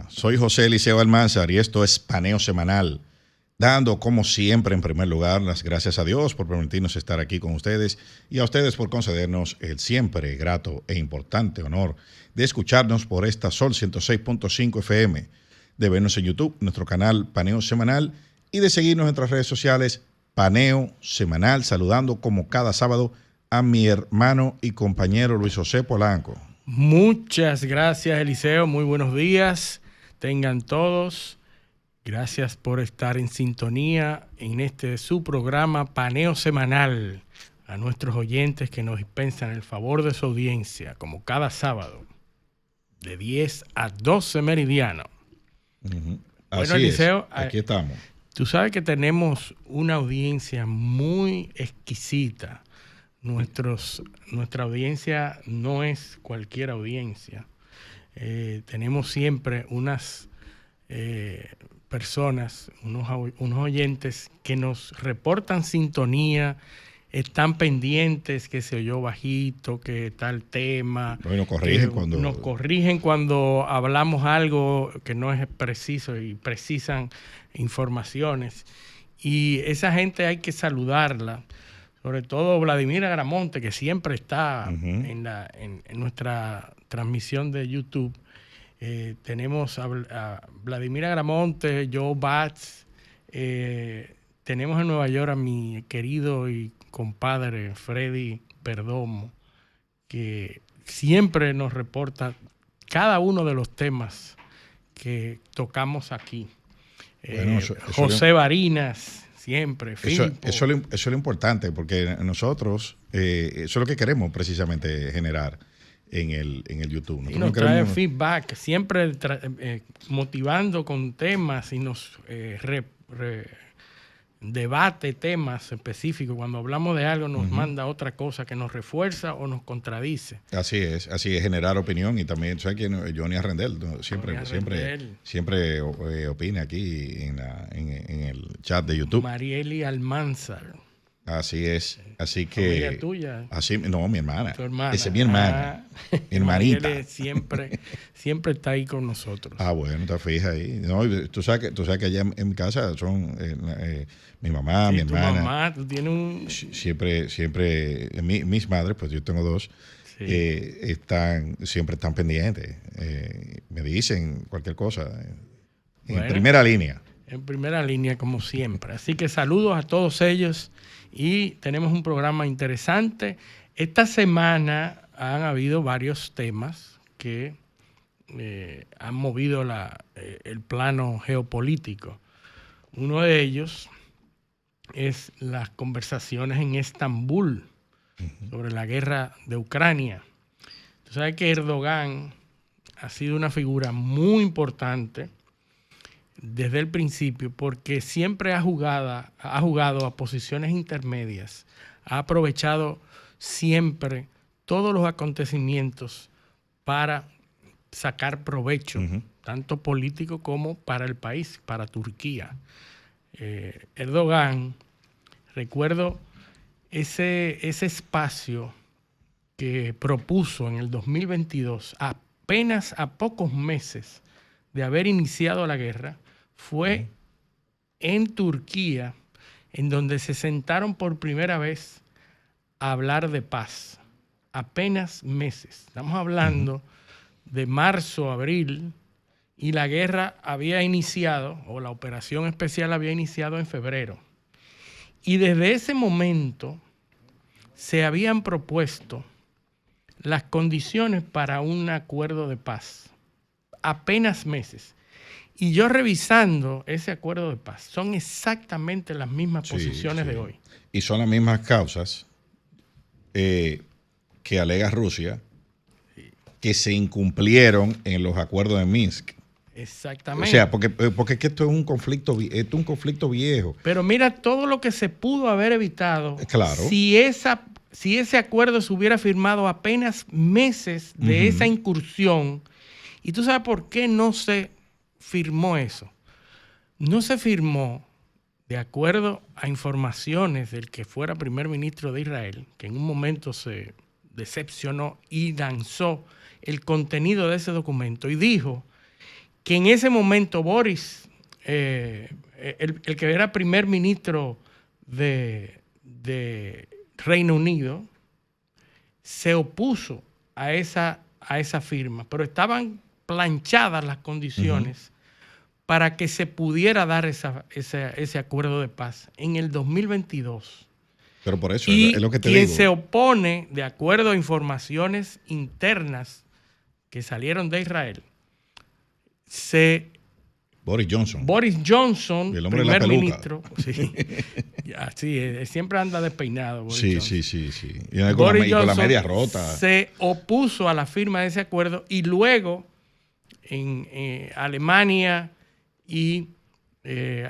Soy José Eliseo Almanzar y esto es Paneo Semanal, dando como siempre en primer lugar las gracias a Dios por permitirnos estar aquí con ustedes y a ustedes por concedernos el siempre grato e importante honor de escucharnos por esta Sol 106.5 FM, de vernos en YouTube, nuestro canal Paneo Semanal, y de seguirnos en nuestras redes sociales Paneo Semanal, saludando como cada sábado a mi hermano y compañero Luis José Polanco. Muchas gracias, Eliseo. Muy buenos días. Tengan todos. Gracias por estar en sintonía en este su programa Paneo Semanal. A nuestros oyentes que nos dispensan el favor de su audiencia, como cada sábado, de 10 a 12 meridiano. Bueno, Eliseo, aquí estamos. Tú sabes que tenemos una audiencia muy exquisita. Nuestra audiencia no es cualquier audiencia. Tenemos siempre unas personas, unos oyentes que nos reportan sintonía, están pendientes, que se oyó bajito, que tal tema. Bueno, nos corrigen cuando hablamos algo que no es preciso y precisan informaciones. Y esa gente hay que saludarla. Sobre todo Vladimir Agramonte, que siempre está en nuestra transmisión de YouTube. Tenemos a Vladimir Agramonte, Joe Batts. Tenemos en Nueva York a mi querido y compadre Freddy Perdomo, que siempre nos reporta cada uno de los temas que tocamos aquí. Bueno, José Barinas. Siempre, eso es lo importante, porque nosotros, eso es lo que queremos precisamente generar en el YouTube. Y nos trae feedback, siempre motivando con temas y nos debate temas específicos. Cuando hablamos de algo nos manda otra cosa que nos refuerza o nos contradice. Así es, generar opinión. Y también, ¿sabes quién? Johnny Arrendel, siempre opina aquí en el chat de YouTube. Marieli Almanzar. Así es, así que... ¿Familia tuya? No, mi hermana. Tu hermana. Esa es mi hermana, mi hermanita. siempre está ahí con nosotros. Bueno, te fijas ahí. No, tú sabes que allá en mi casa son mi mamá, sí, mi hermana. Tu mamá, tú tienes un... Siempre, mis madres, pues yo tengo dos, sí. Siempre están pendientes. Me dicen cualquier cosa. En primera línea. En primera línea, como siempre. Así que saludos a todos ellos. Y tenemos un programa interesante. Esta semana han habido varios temas que han movido el plano geopolítico. Uno de ellos es las conversaciones en Estambul sobre la guerra de Ucrania. Tú sabes que Erdogan ha sido una figura muy importante desde el principio, porque siempre ha jugado a posiciones intermedias, ha aprovechado siempre todos los acontecimientos para sacar provecho, tanto político como para el país, para Turquía. Erdogan, recuerdo ese espacio que propuso en el 2022, apenas a pocos meses de haber iniciado la guerra, fue en Turquía, en donde se sentaron por primera vez a hablar de paz. Apenas meses. Estamos hablando de marzo, abril, y la guerra había iniciado, o la operación especial había iniciado en febrero. Y desde ese momento se habían propuesto las condiciones para un acuerdo de paz. Apenas meses. Y yo revisando ese acuerdo de paz, son exactamente las mismas posiciones de hoy. Y son las mismas causas que alega Rusia que se incumplieron en los acuerdos de Minsk. Exactamente. O sea, porque es que esto es un conflicto viejo. Pero mira todo lo que se pudo haber evitado. Claro. Si ese acuerdo se hubiera firmado apenas meses de esa incursión. Y tú sabes por qué no se firmó eso. No se firmó de acuerdo a informaciones del que fuera primer ministro de Israel, que en un momento se decepcionó y lanzó el contenido de ese documento y dijo que en ese momento Boris, el que era primer ministro de Reino Unido, se opuso a esa firma, pero estaban planchadas las condiciones para que se pudiera dar ese acuerdo de paz en el 2022. Pero por eso Y es lo que te quien digo. se opone, de acuerdo a informaciones internas que salieron de Israel, Boris Johnson. Boris Johnson, El hombre de la primer peluca. ministro, siempre anda despeinado. Boris Sí, Johnson. sí. Y Boris con la Johnson media rota. se opuso a la firma de ese acuerdo y luego en Alemania y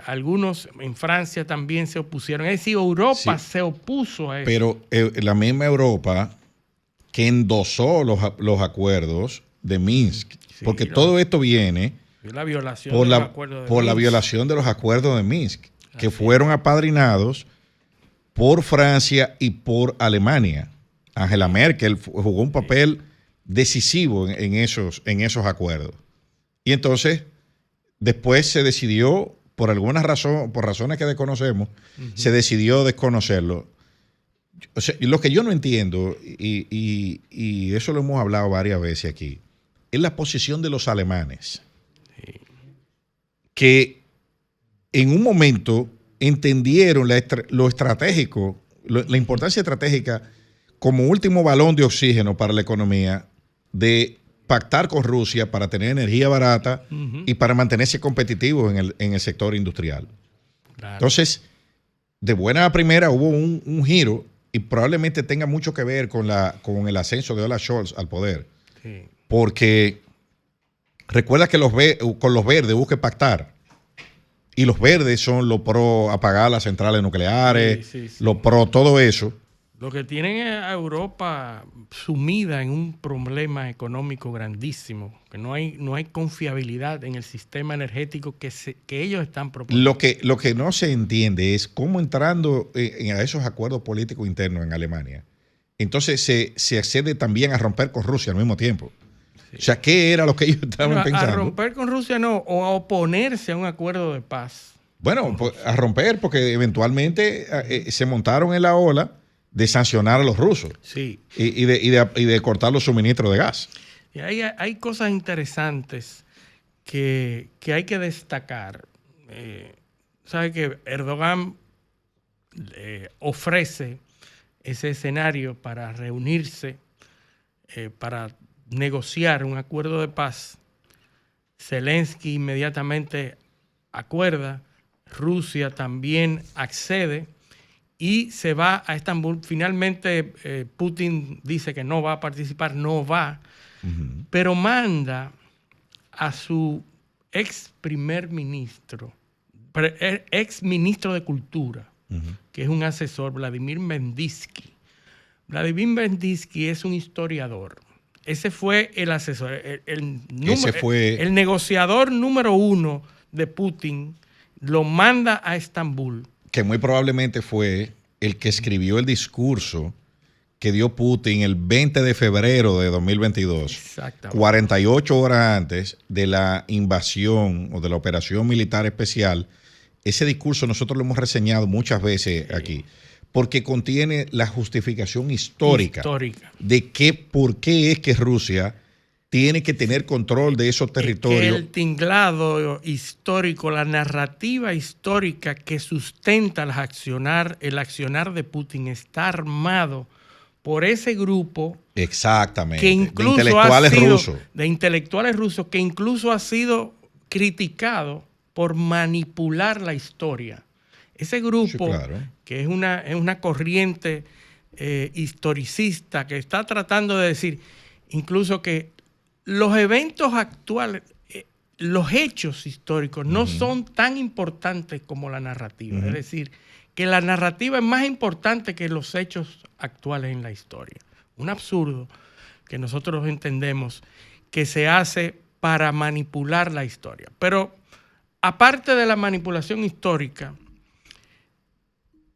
algunos en Francia también se opusieron. Es decir, Europa se opuso a eso. Pero la misma Europa que endosó los acuerdos de Minsk, porque todo esto viene la violación por de los acuerdos de por la Minsk. violación de los acuerdos de Minsk, que fueron apadrinados por Francia y por Alemania. Angela Merkel jugó un papel decisivo en esos acuerdos. Y entonces, después se decidió, por alguna razón, por razones que desconocemos, se decidió desconocerlo. O sea, lo que yo no entiendo, y eso lo hemos hablado varias veces aquí, es la posición de los alemanes, que en un momento entendieron lo estratégico, la importancia estratégica como último balón de oxígeno para la economía de pactar con Rusia para tener energía barata y para mantenerse competitivos en el sector industrial. Claro. Entonces, de buena a primera hubo un giro y probablemente tenga mucho que ver con el ascenso de Olaf Scholz al poder. Sí. Porque recuerda que con los verdes hubo que pactar. Y los verdes son los pro apagar las centrales nucleares, Sí. los pro todo eso. Lo que tienen a Europa sumida en un problema económico grandísimo, que no hay confiabilidad en el sistema energético que ellos están proponiendo. Lo que no se entiende es cómo entrando a esos acuerdos políticos internos en Alemania, entonces se accede también a romper con Rusia al mismo tiempo. Sí. O sea, ¿qué era lo que ellos estaban pensando? A romper con Rusia no, o a oponerse a un acuerdo de paz. Bueno, pues, a romper porque eventualmente se montaron en la ola de sancionar a los rusos. Sí. Y de cortar los suministros de gas. Y hay cosas interesantes que hay que destacar. Sabe que Erdogan ofrece ese escenario para reunirse, para negociar un acuerdo de paz. Zelensky inmediatamente acuerda, Rusia también accede y se va a Estambul. Finalmente Putin dice que no va a participar, no va, pero manda a su ex primer ministro, ex ministro de Cultura, que es un asesor, Vladimir Mendinsky. Vladimir Mendinsky es un historiador. Ese fue el asesor, el negociador número 1 de Putin, lo manda a Estambul. Que muy probablemente fue el que escribió el discurso que dio Putin el 20 de febrero de 2022, 48 horas antes de la invasión o de la operación militar especial. Ese discurso nosotros lo hemos reseñado muchas veces aquí, porque contiene la justificación histórica. De por qué es que Rusia tiene que tener control de esos territorios. El tinglado histórico, la narrativa histórica que sustenta el accionar de Putin está armado por ese grupo. Exactamente. Que incluso de intelectuales rusos, que incluso ha sido criticado por manipular la historia. Ese grupo, que es una corriente historicista que está tratando de decir incluso que los eventos actuales, los hechos históricos no son tan importantes como la narrativa. Es decir, que la narrativa es más importante que los hechos actuales en la historia. Un absurdo que nosotros entendemos que se hace para manipular la historia. Pero aparte de la manipulación histórica,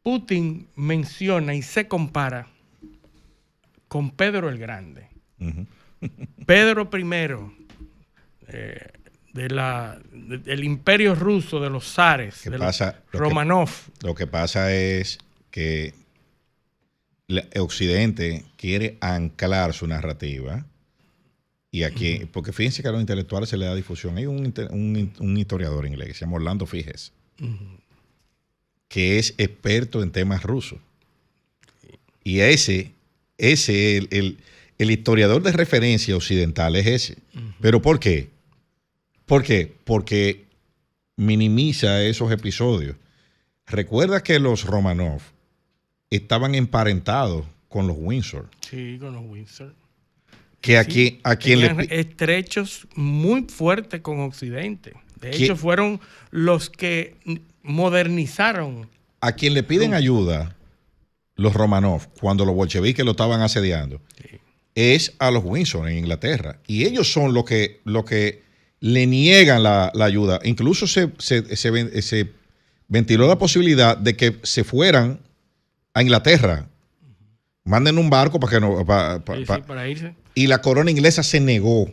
Putin menciona y se compara con Pedro el Grande. Pedro I del imperio ruso, de los zares, de los Romanov. Lo que pasa es que Occidente quiere anclar su narrativa y aquí, porque fíjense que a los intelectuales se le da difusión. Hay un historiador inglés que se llama Orlando Figes, que es experto en temas rusos. Y el historiador de referencia occidental es ese. ¿Pero por qué? ¿Por qué? Porque minimiza esos episodios. Recuerda que los Romanov estaban emparentados con los Windsor. Sí, con los Windsor. Que sí, a quien le estrechos muy fuertes con Occidente. De hecho, fueron los que modernizaron. A quien le piden ayuda los Romanov cuando los bolcheviques lo estaban asediando, sí, es a los Windsor en Inglaterra. Y ellos son los que le niegan la ayuda. Incluso se ventiló la posibilidad de que se fueran a Inglaterra. Manden un barco para que no para irse. Y la corona inglesa se negó.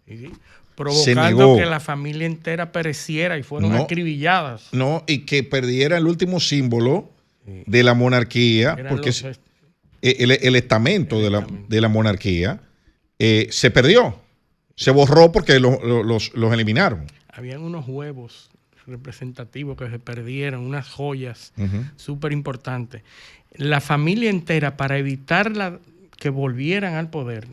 Sí. Provocando que la familia entera pereciera y fueron acribilladas. No, y que perdiera el último símbolo de la monarquía, porque el estamento de la monarquía se perdió. Se borró porque los eliminaron. Habían unos huevos representativos que se perdieron, unas joyas súper importantes. La familia entera, para evitar que volvieran al poder,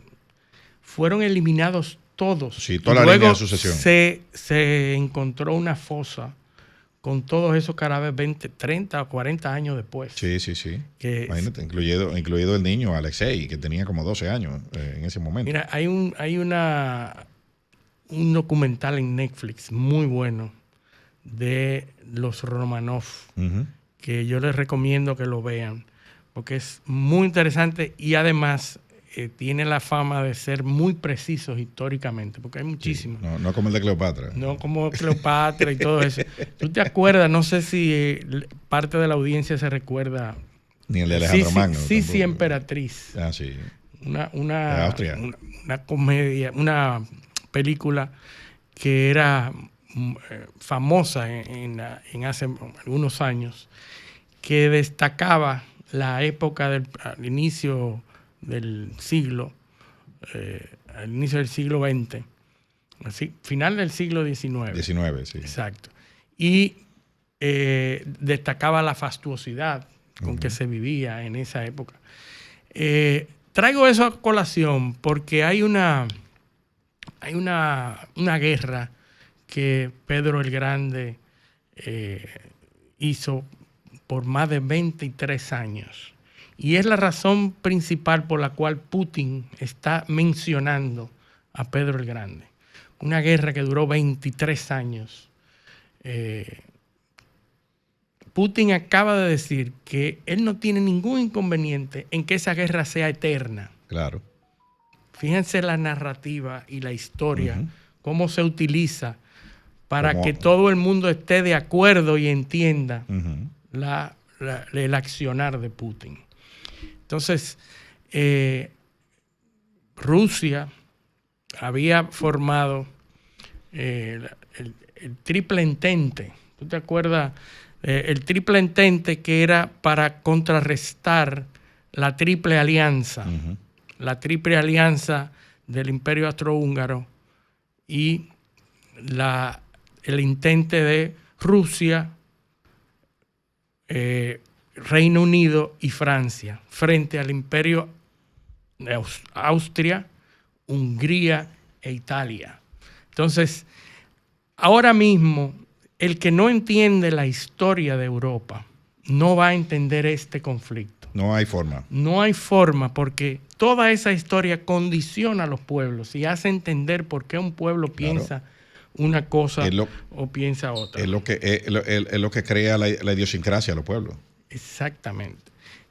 fueron eliminados todos. Sí, toda la línea de sucesión. Se encontró una fosa con todos esos cadáveres 20, 30 o 40 años después. Sí. Imagínate, incluido el niño Alexei, que tenía como 12 años en ese momento. Mira, hay un documental en Netflix muy bueno de los Romanov, que yo les recomiendo que lo vean, porque es muy interesante y además tiene la fama de ser muy precisos históricamente, porque hay muchísimos. Sí, no como el de Cleopatra. No como Cleopatra y todo eso. ¿Tú te acuerdas? No sé si parte de la audiencia se recuerda. Ni el de Alejandro Magno. Sí, Emperatriz. Ah, sí. Una Austria. Una comedia, una película que era famosa en hace algunos años, que destacaba la época al inicio del siglo, al inicio del siglo XX, así, final del siglo XIX. Sí. Exacto. Y destacaba la fastuosidad con que se vivía en esa época. Traigo eso a colación porque hay una guerra que Pedro el Grande hizo por más de 23 años. Y es la razón principal por la cual Putin está mencionando a Pedro el Grande. Una guerra que duró 23 años. Putin acaba de decir que él no tiene ningún inconveniente en que esa guerra sea eterna. Claro. Fíjense la narrativa y la historia, cómo se utiliza para que todo el mundo esté de acuerdo y entienda el accionar de Putin. Entonces, Rusia había formado el Triple Entente. ¿Tú te acuerdas? El Triple Entente, que era para contrarrestar la Triple Alianza. La Triple Alianza del Imperio Austrohúngaro y el intente de Rusia, Reino Unido y Francia frente al Imperio de Austria, Hungría e Italia. Entonces, ahora mismo, el que no entiende la historia de Europa no va a entender este conflicto. No hay forma. No hay forma, porque toda esa historia condiciona a los pueblos y hace entender por qué un pueblo piensa una cosa o piensa otra. Es lo que crea la idiosincrasia de los pueblos. Exactamente.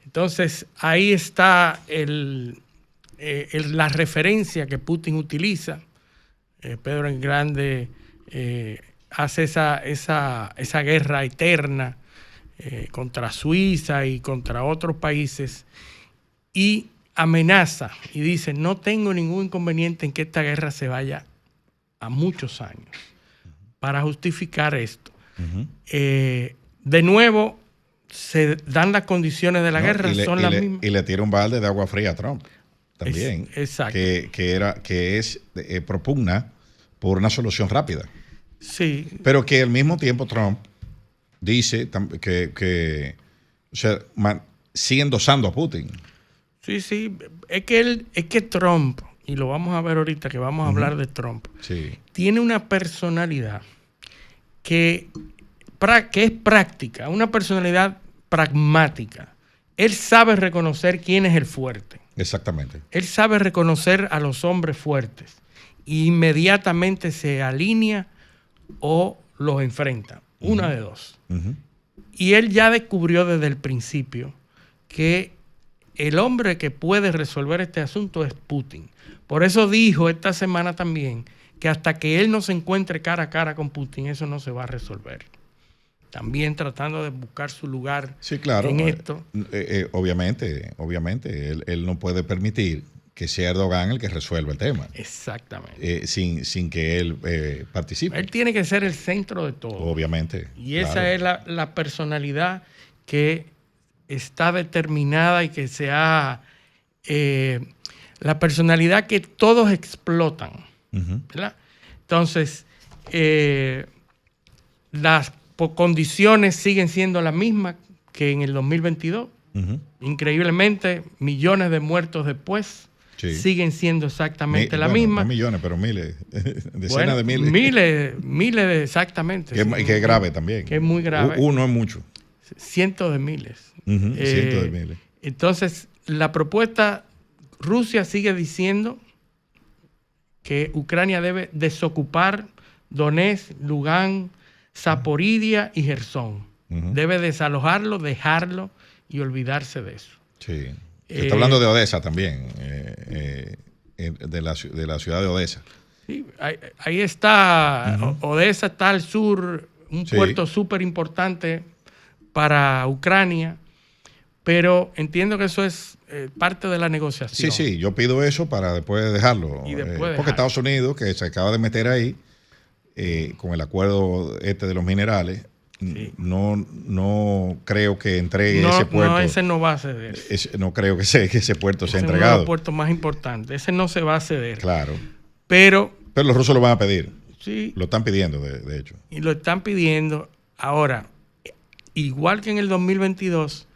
Entonces, ahí está la referencia que Putin utiliza. Pedro el Grande hace esa guerra eterna contra Suiza y contra otros países y amenaza y dice: no tengo ningún inconveniente en que esta guerra se vaya a muchos años. para justificar esto. Ujú. De nuevo, se dan las condiciones de la guerra, son las mismas. Y le tira un balde de agua fría a Trump también. Exacto. Que propugna por una solución rápida. Sí. Pero que al mismo tiempo Trump dice o sea, sigue endosando a Putin. Sí, sí. Es que Trump, y lo vamos a ver ahorita que vamos a hablar de Trump, Sí. tiene una personalidad que es práctica, una personalidad pragmática. Él sabe reconocer quién es el fuerte. Exactamente. Él sabe reconocer a los hombres fuertes e inmediatamente se alinea o los enfrenta. Una de dos. Uh-huh. Y él ya descubrió desde el principio que el hombre que puede resolver este asunto es Putin. Por eso dijo esta semana también que hasta que él no se encuentre cara a cara con Putin, eso no se va a resolver. También tratando de buscar su lugar sí, claro, en esto. Obviamente, él no puede permitir que sea Erdogan el que resuelva el tema. Exactamente. Sin que él participe. Él tiene que ser el centro de todo. Obviamente. Y esa es la personalidad que está determinada y que se ha... la personalidad que todos explotan. Uh-huh. ¿Verdad? Entonces, las condiciones siguen siendo las mismas que en el 2022. Uh-huh. Increíblemente, millones de muertos después. Sí. Siguen siendo exactamente la misma. No millones, pero miles, decenas de miles. Miles exactamente. Que es grave también. Que es muy grave. Uno es mucho. Cientos de miles. Uh-huh, cientos de miles. Entonces, la propuesta, Rusia sigue diciendo que Ucrania debe desocupar Donetsk, Lugansk, Zaporizhia y Gerson. Uh-huh. Debe desalojarlo, dejarlo y olvidarse de eso. Sí. Se está hablando de Odessa también, de la ciudad de Odessa. Sí, ahí está. Uh-huh. Odessa está al sur, un puerto súper importante para Ucrania, pero entiendo que eso es parte de la negociación. Sí, yo pido eso para después dejarlo. Porque Estados Unidos, que se acaba de meter ahí con el acuerdo de los minerales, sí. No creo que entregue ese puerto. No, ese no va a ceder. No creo que ese puerto sea entregado. Es uno de los puertos más importantes. Ese no se va a ceder. Claro. Pero los rusos lo van a pedir. Sí. Lo están pidiendo, de hecho. Y lo están pidiendo. Ahora, igual que en el 2022,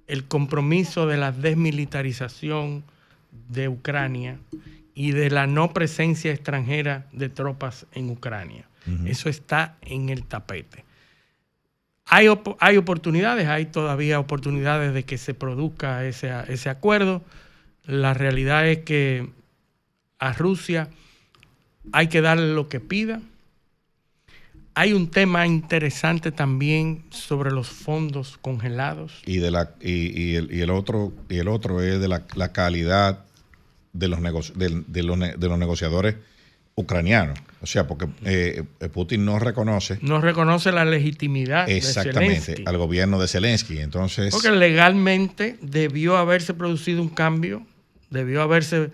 el compromiso de la desmilitarización de Ucrania y de la no presencia extranjera de tropas en Ucrania. Uh-huh. Eso está en el tapete. Hay oportunidades, hay todavía oportunidades de que se produzca ese acuerdo. La realidad es que a Rusia hay que darle lo que pida. Hay un tema interesante también sobre los fondos congelados. Y el otro es de la calidad de los negociadores ucranianos. O sea, porque Putin no reconoce la legitimidad exactamente de Zelensky, al gobierno de Zelensky. Entonces, porque legalmente debió haberse producido un cambio, debió haberse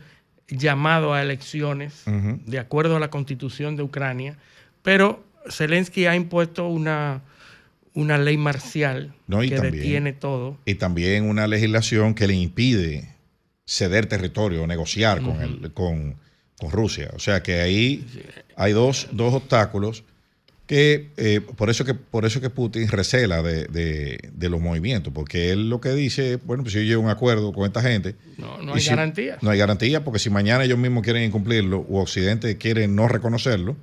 llamado a elecciones uh-huh. de acuerdo a la constitución de Ucrania, pero Zelensky ha impuesto una ley marcial que detiene todo. Y también una legislación que le impide ceder territorio o negociar uh-huh. con Rusia. O sea que ahí hay dos obstáculos que por eso que Putin recela de los movimientos, porque él lo que dice, bueno, pues si yo llego a un acuerdo con esta gente, no hay garantía. No hay garantía, porque si mañana ellos mismos quieren incumplirlo o Occidente quiere no reconocerlo,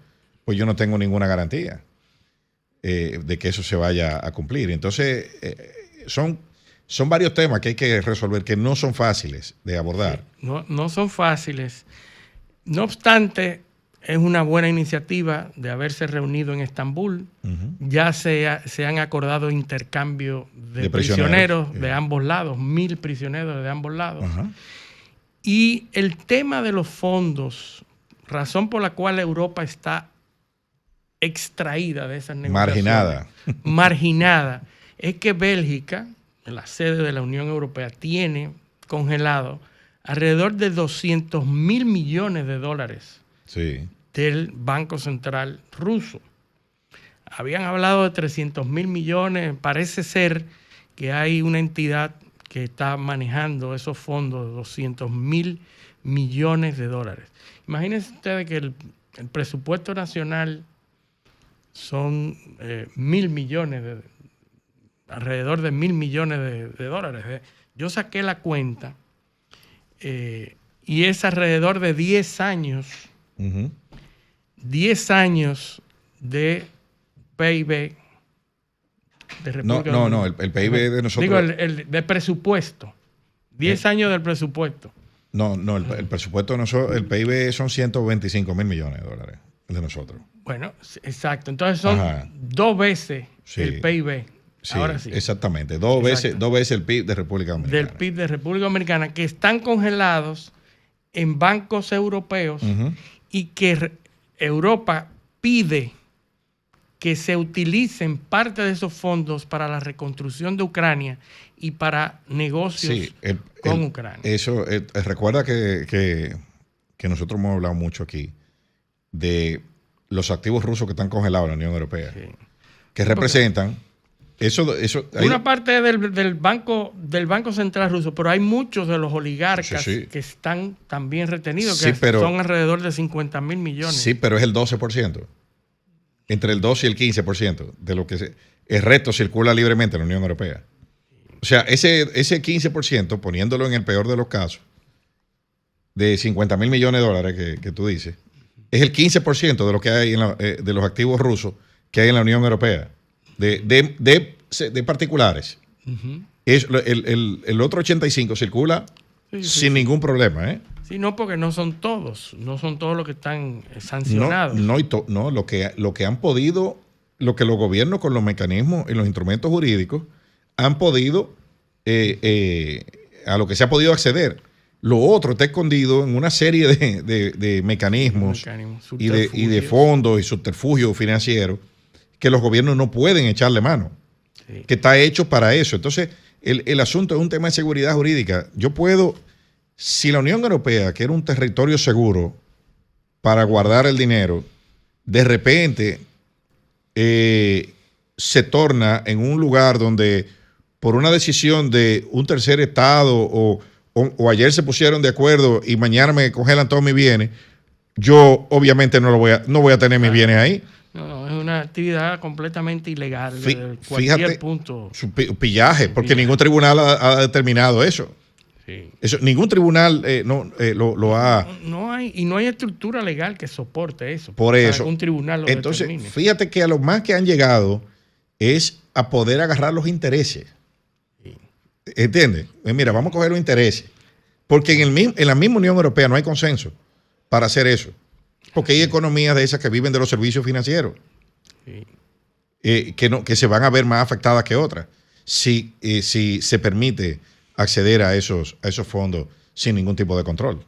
pues yo no tengo ninguna garantía de que eso se vaya a cumplir. Entonces, son varios temas que hay que resolver que no son fáciles de abordar. Sí, no son fáciles. No obstante, es una buena iniciativa de haberse reunido en Estambul. Uh-huh. Ya se han acordado intercambio de prisioneros de ambos lados, 1,000 prisioneros de ambos lados. Uh-huh. Y el tema de los fondos, razón por la cual Europa está extraída de esas negociaciones. Marginada. Es que Bélgica, la sede de la Unión Europea, tiene congelado alrededor de 200,000 millones de dólares sí. del Banco Central ruso. habían hablado de 300.000 millones. Parece ser que hay una entidad que está manejando esos fondos de 200.000 millones de dólares. Imagínense ustedes que el presupuesto nacional son 1.000 millones, alrededor de 1.000 millones de dólares. Yo saqué la cuenta y es alrededor de 10 años, 10 años de PIB de República Dominicana. No, el PIB de nosotros. Digo, el de presupuesto. 10 años del presupuesto. No, el presupuesto de nosotros, el PIB son 125.000 millones de dólares, el de nosotros. Bueno, exacto. Entonces son 2 veces el PIB. Sí, ahora sí. Exactamente. Dos veces el PIB de República Dominicana. Del PIB de República Dominicana, que están congelados en bancos europeos y que Europa pide que se utilicen parte de esos fondos para la reconstrucción de Ucrania y para negocios con Ucrania. Eso, recuerda que nosotros hemos hablado mucho aquí de los activos rusos que están congelados en la Unión Europea, que representan una parte del Banco Central ruso, pero hay muchos de los oligarcas que están también retenidos, que son alrededor de 50.000 millones. Sí, pero es el 12%. Entre el 12 y el 15% de lo que el resto circula libremente en la Unión Europea. O sea, ese 15%, poniéndolo en el peor de los casos, de 50.000 millones de dólares que tú dices, es el 15% de lo que hay de los activos rusos que hay en la Unión Europea, de particulares. El otro 85% circula sin ningún problema, ¿eh? Sí, no, porque no son todos los que están sancionados. No, lo que han podido, lo que los gobiernos con los mecanismos y los instrumentos jurídicos han podido, a lo que se ha podido acceder. Lo otro está escondido en una serie de mecanismos y de fondos y subterfugios financieros que los gobiernos no pueden echarle mano, que está hecho para eso. Entonces, el asunto es un tema de seguridad jurídica. Si la Unión Europea, que era un territorio seguro para guardar el dinero, de repente se torna en un lugar donde por una decisión de un tercer estado o ayer se pusieron de acuerdo y mañana me congelan todos mis bienes, yo obviamente no voy a tener mis bienes ahí. No, es una actividad completamente ilegal desde cualquier punto. Su pillaje, porque ningún tribunal ha determinado eso. Sí. Ningún tribunal lo ha... No hay estructura legal que soporte eso. Por eso. Un tribunal lo Entonces, determine. fíjate que a lo más que han llegado es a poder agarrar los intereses. Sí. ¿Entiendes? Mira, vamos a coger los intereses. Porque en la misma Unión Europea no hay consenso para hacer eso. Porque hay economías de esas que viven de los servicios financieros. Sí. Que se van a ver más afectadas que otras. Si se permite acceder a esos fondos sin ningún tipo de control.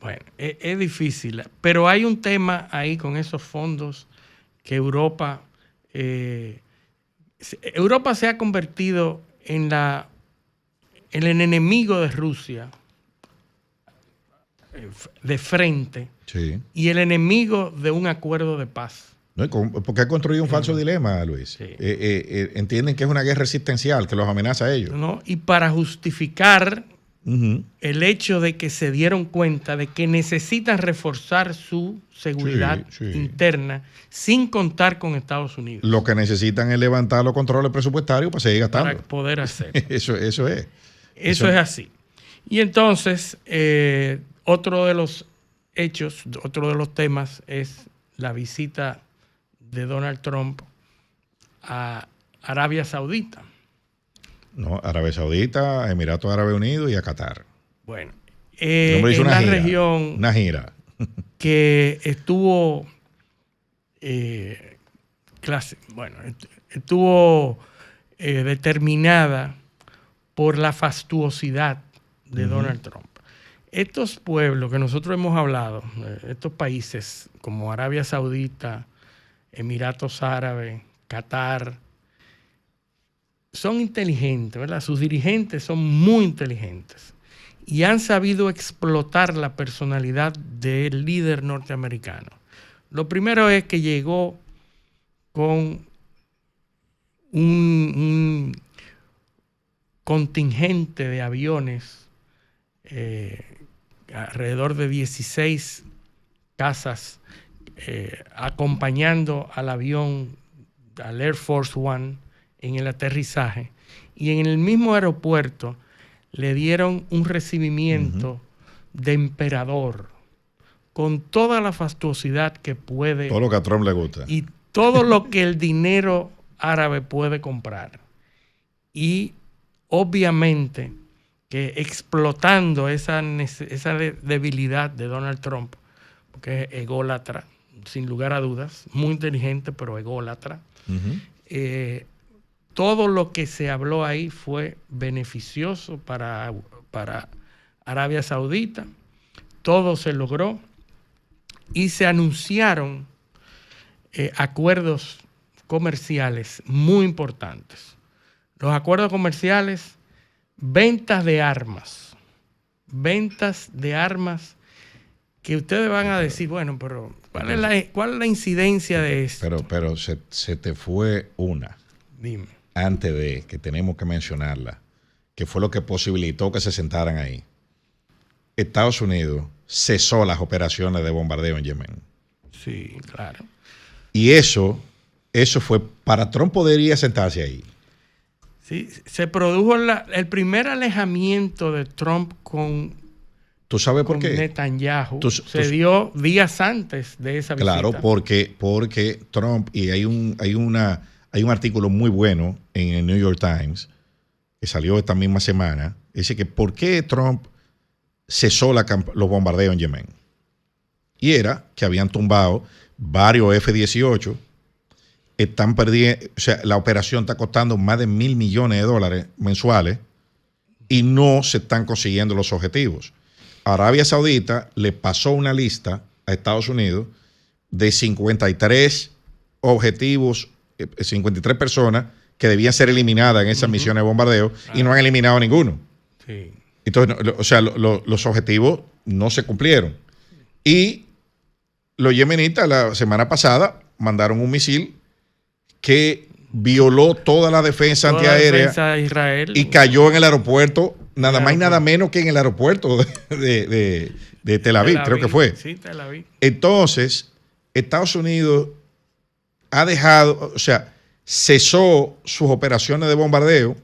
Bueno, es difícil, pero hay un tema ahí con esos fondos que Europa se ha convertido en el enemigo de Rusia de frente y el enemigo de un acuerdo de paz. No, porque ha construido un falso dilema, Luis. Sí. Entienden que es una guerra existencial que los amenaza a ellos. ¿No? Y para justificar el hecho de que se dieron cuenta de que necesitan reforzar su seguridad interna sin contar con Estados Unidos. Lo que necesitan es levantar los controles presupuestarios para seguir gastando. Para poder hacer. Eso es. Eso es así. Y entonces, otro de los hechos, otro de los temas es la visita de Donald Trump a Arabia Saudita. No, Arabia Saudita, Emiratos Árabes Unidos y a Qatar. Bueno, en la región una gira que estuvo determinada por la fastuosidad de Donald Trump. Estos pueblos que nosotros hemos hablado, estos países como Arabia Saudita, Emiratos Árabes, Qatar, son inteligentes, ¿verdad? Sus dirigentes son muy inteligentes y han sabido explotar la personalidad del líder norteamericano. Lo primero es que llegó con un contingente de aviones, alrededor de 16 casas, acompañando al avión, al Air Force One, en el aterrizaje. Y en el mismo aeropuerto le dieron un recibimiento de emperador, con toda la fastuosidad que puede. Todo lo que a Trump le gusta. Y todo lo que el dinero árabe puede comprar. Y obviamente que explotando esa debilidad de Donald Trump, porque es ególatra, sin lugar a dudas, muy inteligente, pero ególatra. Todo lo que se habló ahí fue beneficioso para Arabia Saudita. Todo se logró y se anunciaron acuerdos comerciales muy importantes. Los acuerdos comerciales, ventas de armas que ustedes van a decir, bueno, pero ¿cuál es la incidencia de esto? Pero se te fue una. Dime. Antes de que tenemos que mencionarla, que fue lo que posibilitó que se sentaran ahí. Estados Unidos cesó las operaciones de bombardeo en Yemen. Sí, claro. Y eso fue, para Trump podría sentarse ahí. Sí, se produjo el primer alejamiento de Trump con ¿Tú sabes por qué? Netanyahu. Se dio días antes de esa visita. Claro, porque Trump, y hay un artículo muy bueno en el New York Times que salió esta misma semana, dice que por qué Trump cesó los bombardeos en Yemen. Y era que habían tumbado varios F-18, están perdiendo, o sea, la operación está costando más de $1,000 millones mensuales y no se están consiguiendo los objetivos. Arabia Saudita le pasó una lista a Estados Unidos de 53 objetivos, 53 personas que debían ser eliminadas en esas misiones de bombardeo y no han eliminado ninguno. Sí. Entonces, o sea, los objetivos no se cumplieron. Y los yemenitas la semana pasada mandaron un misil que violó toda la defensa antiaérea de Israel, y cayó en el aeropuerto, nada más y nada menos que en el aeropuerto de Tel Aviv, creo que fue. Sí, Tel Aviv. Entonces, Estados Unidos ha dejado, o sea, cesó sus operaciones de bombardeo,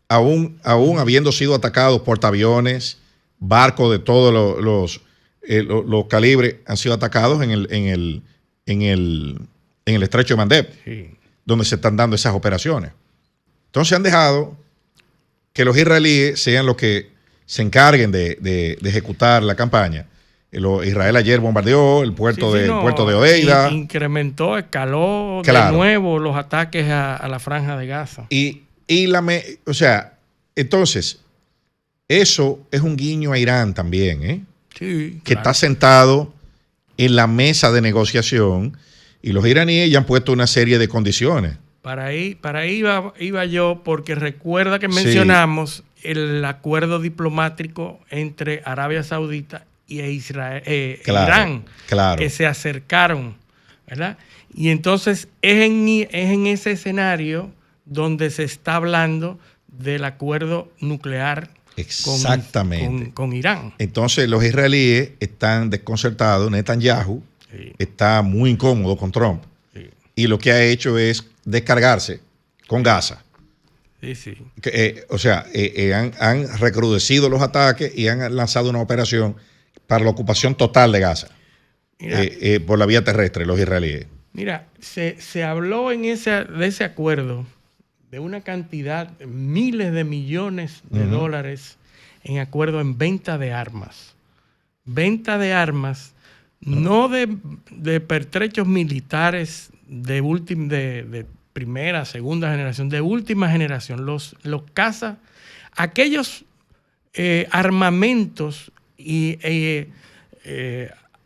aún habiendo sido atacados portaaviones, barcos de todos los calibres han sido atacados en el estrecho de Mandeb, sí, donde se están dando esas operaciones. Entonces han dejado que los israelíes sean los que se encarguen de ejecutar la campaña. Israel ayer bombardeó el puerto de Odeida. Incrementó, escaló de nuevo los ataques a la franja de Gaza. O sea, entonces, eso es un guiño a Irán también, Sí, que está sentado en la mesa de negociación y los iraníes ya han puesto una serie de condiciones. Para ahí iba yo, porque recuerda que mencionamos el acuerdo diplomático entre Arabia Saudita y Irán, que se acercaron, ¿verdad? Y entonces es en ese escenario donde se está hablando del acuerdo nuclear con Irán. Entonces los israelíes están desconcertados, Netanyahu está muy incómodo con Trump y lo que ha hecho es descargarse con Gaza. Sí. O sea, han recrudecido los ataques y han lanzado una operación para la ocupación total de Gaza por la vía terrestre, los israelíes. Mira, se habló de ese acuerdo de una cantidad, miles de millones de dólares en acuerdo en venta de armas. Venta de armas, no de pertrechos militares de primera, segunda generación, de última generación. Los cazas, aquellos armamentos y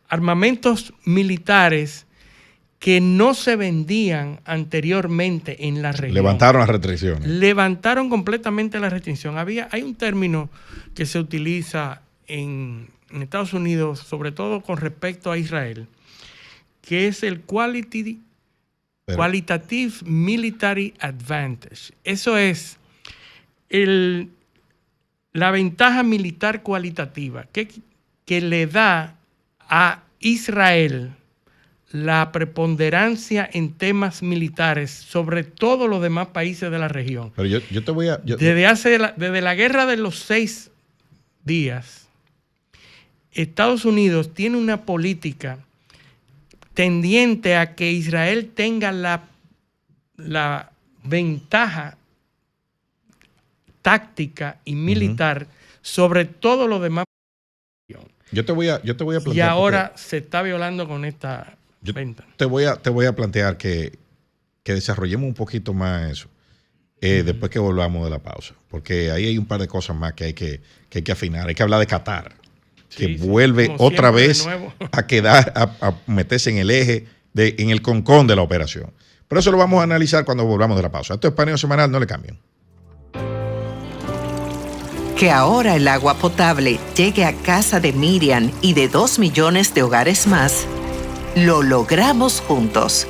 armamentos militares que no se vendían anteriormente en la región. Levantaron las restricciones. Levantaron completamente la restricción. Hay un término que se utiliza en Estados Unidos, sobre todo con respecto a Israel, que es el Qualitative Military Advantage. Eso es la ventaja militar cualitativa que le da a Israel la preponderancia en temas militares sobre todos los demás países de la región. Pero yo te voy a... Desde la guerra de los 6 días, Estados Unidos tiene una política tendiente a que Israel tenga la ventaja táctica y militar sobre todo lo demás. Yo te voy a plantear. Y ahora se está violando con esta venta. Te voy a plantear que desarrollemos un poquito más eso después que volvamos de la pausa. Porque ahí hay un par de cosas más que hay que afinar. Hay que hablar de Qatar, que vuelve otra vez a quedar, a meterse en el eje, en el concón de la operación. Pero eso lo vamos a analizar cuando volvamos de la pausa. Esto es Paneo Semanal, no le cambien. Que ahora el agua potable llegue a casa de Miriam y de 2 millones de hogares más, lo logramos juntos.